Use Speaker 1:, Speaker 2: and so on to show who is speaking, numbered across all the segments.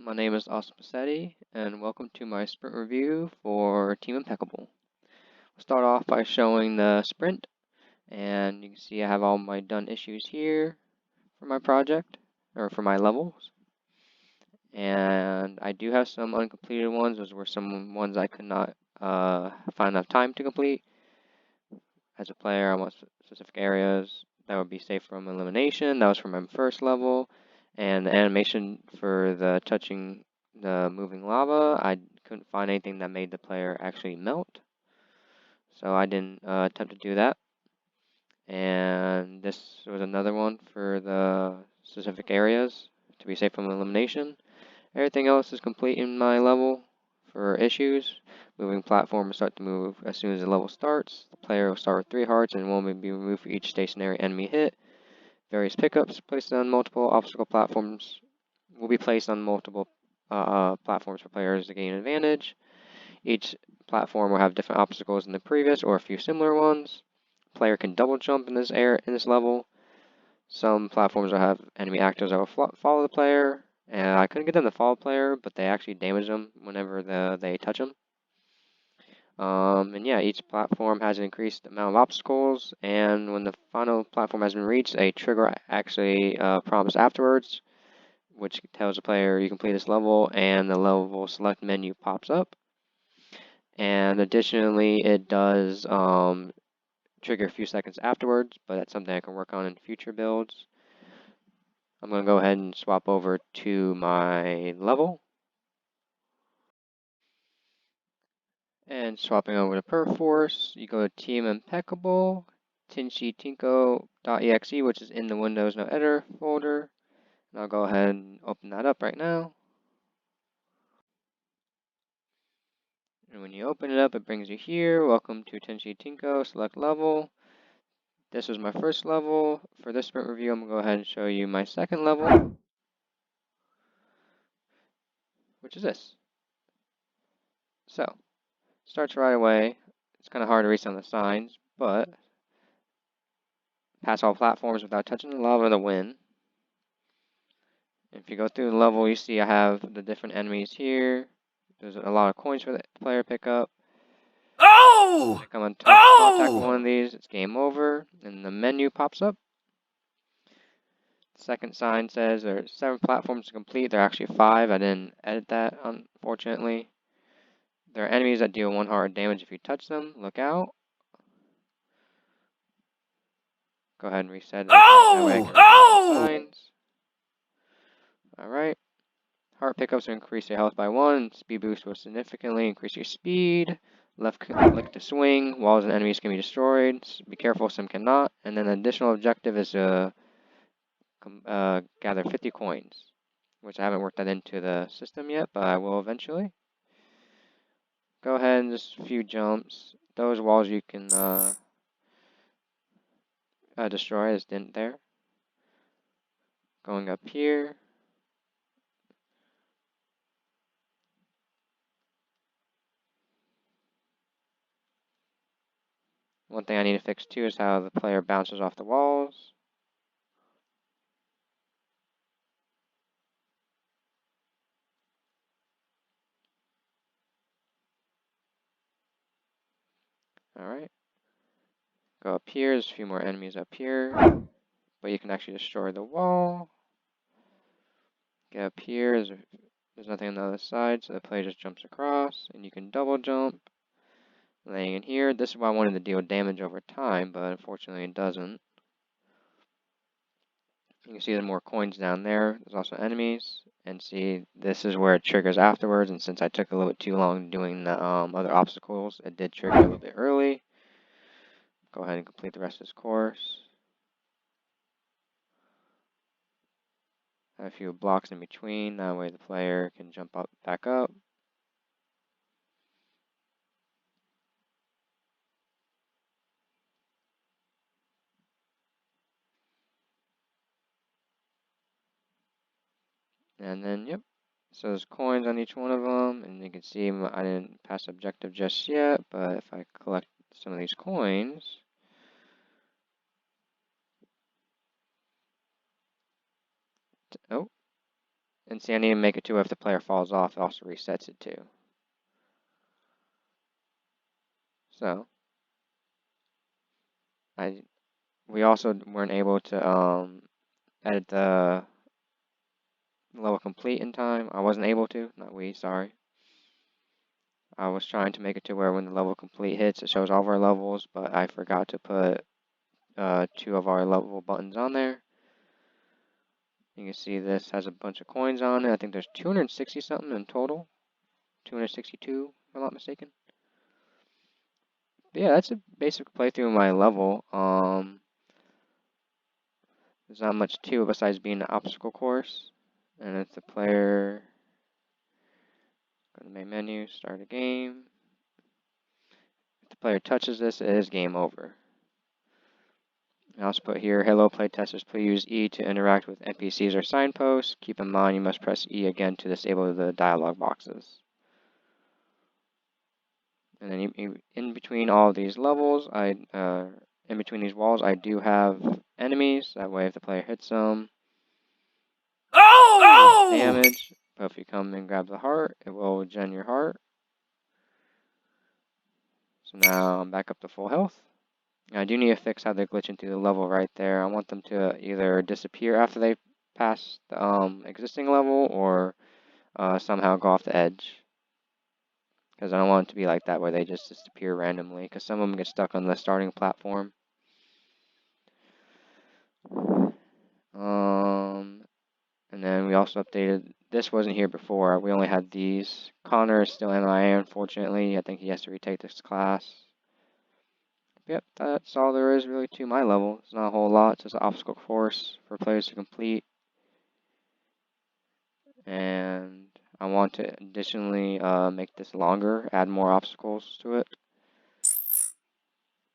Speaker 1: my name is Austin Passetti, and welcome to my sprint review for Team Impeccable. We'll start off by showing the sprint, and you can see I have all my done issues here for my project, or for my levels. And I do have some uncompleted ones. Those were some ones I could not find enough time to complete. As a player, I want specific areas that would be safe from elimination. That was for my first level. And the animation for the touching the moving lava, I couldn't find anything that made the player actually melt. So I didn't attempt to do that. And this was another one for the specific areas to be safe from elimination. Everything else is complete in my level for issues. Moving platform will start to move as soon as the level starts. The player will start with 3 hearts and 1 will be removed for each stationary enemy hit. Various pickups placed on multiple obstacle platforms will be placed on multiple platforms for players to gain advantage. Each platform will have different obstacles than the previous or a few similar ones. Player can double jump in this level. Some platforms will have enemy actors that will follow the player. And I couldn't get them to follow the player, but they actually damage them whenever they touch them. And yeah, each platform has an increased amount of obstacles, and when the final platform has been reached, a trigger actually prompts afterwards, which tells the player you complete this level, and the level select menu pops up. And additionally, it does trigger a few seconds afterwards, but that's something I can work on in future builds. I'm going to go ahead and swap over to my level. And swapping over to Perforce, you go to Team Impeccable, tinshitinko.exe, which is in the Windows No Editor folder. And I'll go ahead and open that up right now. And when you open it up, it brings you here. Welcome to Tinshitinko, select level. This was my first level. For this sprint review, I'm going to go ahead and show you my second level, which is this. So, starts right away. It's kind of hard to read some of the signs, but pass all platforms without touching the lava to win. If you go through the level, you see I have the different enemies here. There's a lot of coins for the player to pick up.
Speaker 2: Oh!
Speaker 1: If I come on contact with one of these, it's game over, and the menu pops up. Second sign says there are 7 platforms to complete. There are actually 5. I didn't edit that, unfortunately. There are enemies that deal 1 heart damage if you touch them. Look out. Go ahead and reset it. That way I can read the signs. Alright. Heart pickups will increase your health by 1. Speed boost will significantly increase your speed. Left click to swing. Walls and enemies can be destroyed. Be careful, some cannot. And then the additional objective is to gather 50 coins, which I haven't worked that into the system yet, but I will eventually. Go ahead and just a few jumps. Those walls you can destroy as didn't there. Going up here. One thing I need to fix too is how the player bounces off the walls. Alright. Go up here, there's a few more enemies up here. But you can actually destroy the wall. Get up here, there's nothing on the other side, so the player just jumps across. And you can double jump. Laying in here, this is why I wanted to deal damage over time, but unfortunately it doesn't. You can see there's more coins down there. There's also enemies. And see, this is where it triggers afterwards. And since I took a little bit too long doing the other obstacles, it did trigger a little bit early. Go ahead and complete the rest of this course. Have a few blocks in between. That way the player can jump up, back up. And then, yep. So there's coins on each one of them, and you can see I didn't pass objective just yet, but if I collect some of these coins, oh, And see, I need to make it to where if the player falls off, it also resets it too. So, we also weren't able to edit the level complete in time. I wasn't able to, not we, sorry. I was trying to make it to where when the level complete hits, it shows all of our levels, but I forgot to put 2 of our level buttons on there. You can see this has a bunch of coins on it. I think there's 260 something in total. 262, if I'm not mistaken. But yeah, that's a basic playthrough of my level. There's not much to it besides being an obstacle course. And if the player, go to the main menu, start a game. If the player touches this, it is game over. I also put here, hello playtesters, please use E to interact with NPCs or signposts. Keep in mind you must press E again to disable the dialog boxes. And then in between all of these levels, in between these walls, I do have enemies. That way, if the player hits them,
Speaker 2: Oh!
Speaker 1: damage. But if you come and grab the heart, it will regen your heart. So now I'm back up to full health. I do need to fix how they're glitching through the level right there. I want them to either disappear after they pass the existing level or somehow go off the edge. Because I don't want it to be like that where they just disappear randomly. Because some of them get stuck on the starting platform. And then we also updated, this wasn't here before, we only had these. Connor is still MIA, unfortunately. I think he has to retake this class. Yep, that's all there is really to my level. It's not a whole lot, it's just an obstacle course for players to complete. And I want to additionally make this longer, add more obstacles to it.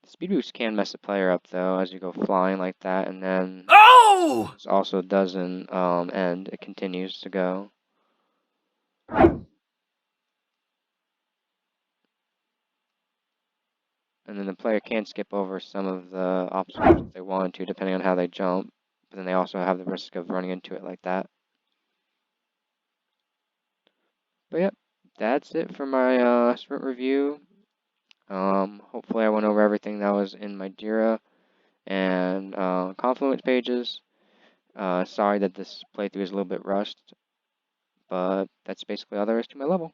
Speaker 1: The speed boost can mess the player up though, as you go flying like that, and then this also doesn't end, it continues to go. And then the player can skip over some of the obstacles if they want to, depending on how they jump. But then they also have the risk of running into it like that. But yep, that's it for my sprint review. Hopefully I went over everything that was in my Jira and Confluence pages. Sorry that this playthrough is a little bit rushed, but that's basically all there is to my level.